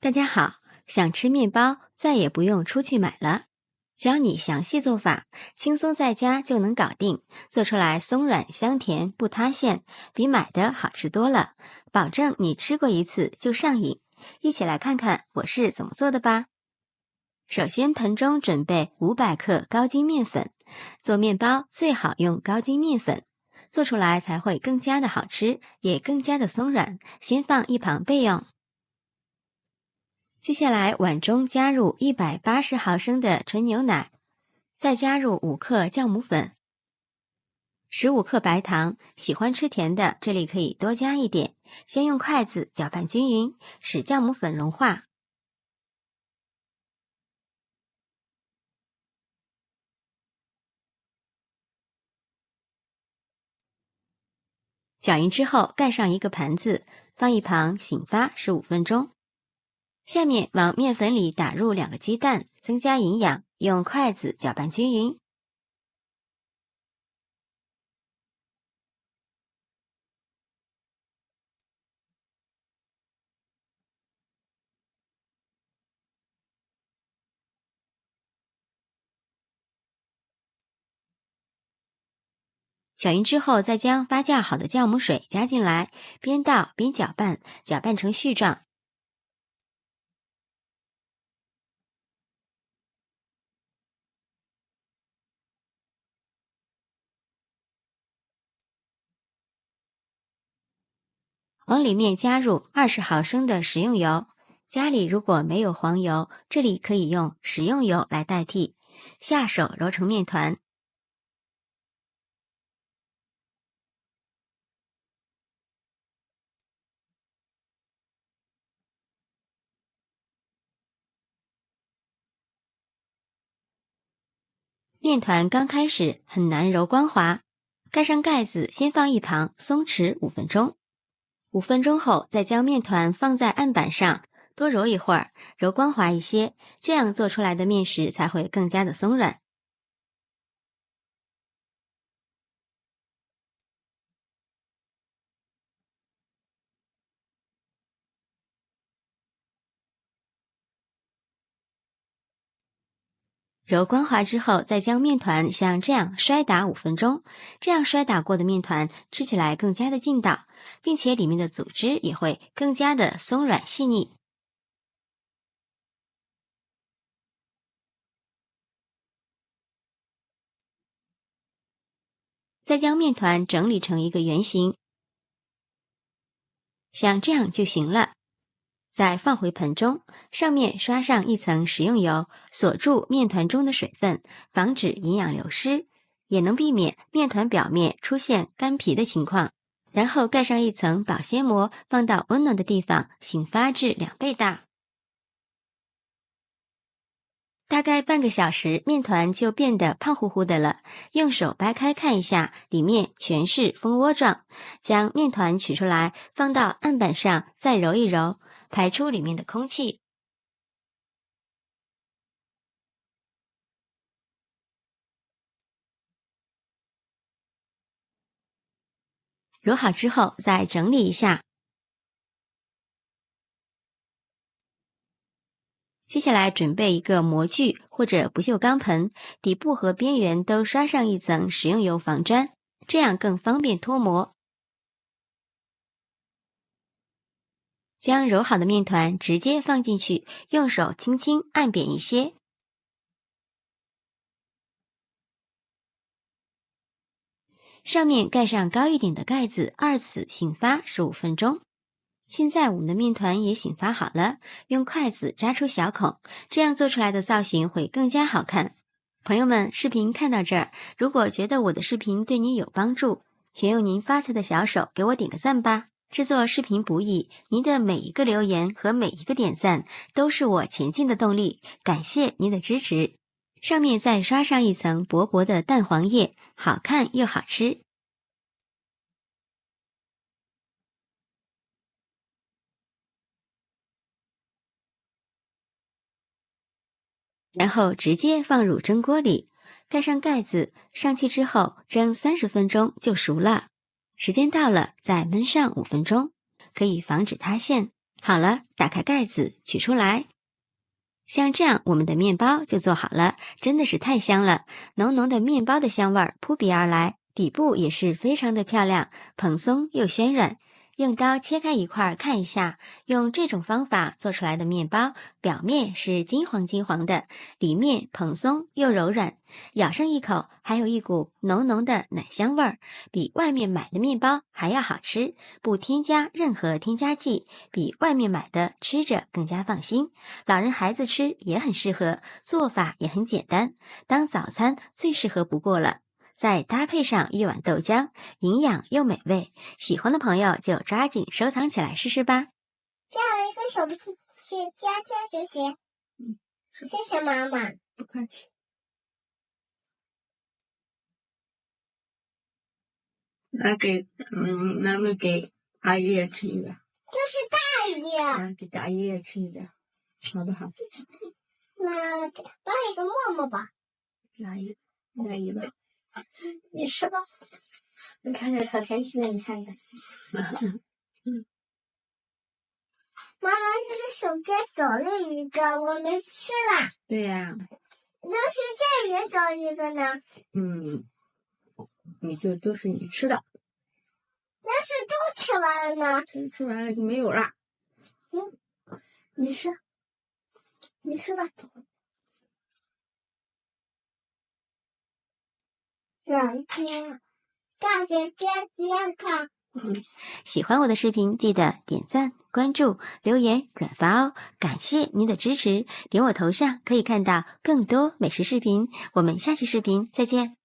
大家好，想吃面包再也不用出去买了，教你详细做法，轻松在家就能搞定，做出来松软香甜不塌陷，比买的好吃多了，保证你吃过一次就上瘾。一起来看看我是怎么做的吧。首先盆中准备500克高筋面粉，做面包最好用高筋面粉，做出来才会更加的好吃，也更加的松软，先放一旁备用。接下来碗中加入180毫升的纯牛奶，再加入5克酵母粉，15克白糖，喜欢吃甜的这里可以多加一点，先用筷子搅拌均匀，使酵母粉融化。搅匀之后盖上一个盘子，放一旁醒发15分钟。下面往面粉里打入2个鸡蛋，增加营养，用筷子搅拌均匀。搅匀之后，再将发酵好的酵母水加进来，边倒边搅拌，搅拌成絮状。往里面加入20毫升的食用油，家里如果没有黄油，这里可以用食用油来代替。下手揉成面团。面团刚开始很难揉光滑，盖上盖子，先放一旁松弛5分钟。5分钟后，再将面团放在案板上，多揉一会儿，揉光滑一些，这样做出来的面食才会更加的松软。揉光滑之后，再将面团像这样摔打5分钟，这样摔打过的面团吃起来更加的劲道，并且里面的组织也会更加的松软细腻。再将面团整理成一个圆形，像这样就行了。再放回盆中，上面刷上一层食用油，锁住面团中的水分，防止营养流失，也能避免面团表面出现干皮的情况。然后盖上一层保鲜膜，放到温暖的地方醒发至2倍大。大概半个小时，面团就变得胖乎乎的了。用手掰开看一下，里面全是蜂窝状。将面团取出来，放到案板上，再揉一揉，排出里面的空气。揉好之后，再整理一下。接下来准备一个模具或者不锈钢盆，底部和边缘都刷上一层食用油防粘，这样更方便脱模。将揉好的面团直接放进去，用手轻轻按扁一些。上面盖上高一点的盖子，2次醒发15分钟。现在我们的面团也醒发好了，用筷子扎出小孔，这样做出来的造型会更加好看。朋友们，视频看到这儿，如果觉得我的视频对你有帮助，请用您发财的小手给我点个赞吧。制作视频不易，您的每一个留言和每一个点赞都是我前进的动力，感谢您的支持。上面再刷上一层薄薄的蛋黄液，好看又好吃。然后直接放入蒸锅里，盖上盖子，上气之后蒸30分钟就熟了。时间到了，再焖上5分钟，可以防止塌陷。好了，打开盖子，取出来。像这样，我们的面包就做好了，真的是太香了！浓浓的面包的香味儿扑鼻而来，底部也是非常的漂亮，蓬松又暄软。用刀切开一块看一下，用这种方法做出来的面包，表面是金黄金黄的，里面蓬松又柔软，咬上一口，还有一股浓浓的奶香味儿，比外面买的面包还要好吃，不添加任何添加剂，比外面买的吃着更加放心。老人孩子吃也很适合，做法也很简单，当早餐最适合不过了。再搭配上一碗豆浆，营养又美味，喜欢的朋友就抓紧收藏起来试试吧。这样一个手不是夹就行。谢谢妈妈。不客气。拿给阿姨也吃一个。这是大姨。给大姨也吃一个，好不好？那给他包一个沫沫吧。大姨吧。你吃吧，你看着好开心的，你看看。妈妈，这个手边少了一个，我没吃了。对呀。要是这也少一个呢？你都是你吃的。要是都吃完了呢？吃完了就没有了。你吃吧。2天，大姐姐健康。喜欢我的视频，记得点赞、关注、留言、转发哦！感谢您的支持，点我头像可以看到更多美食视频。我们下期视频再见。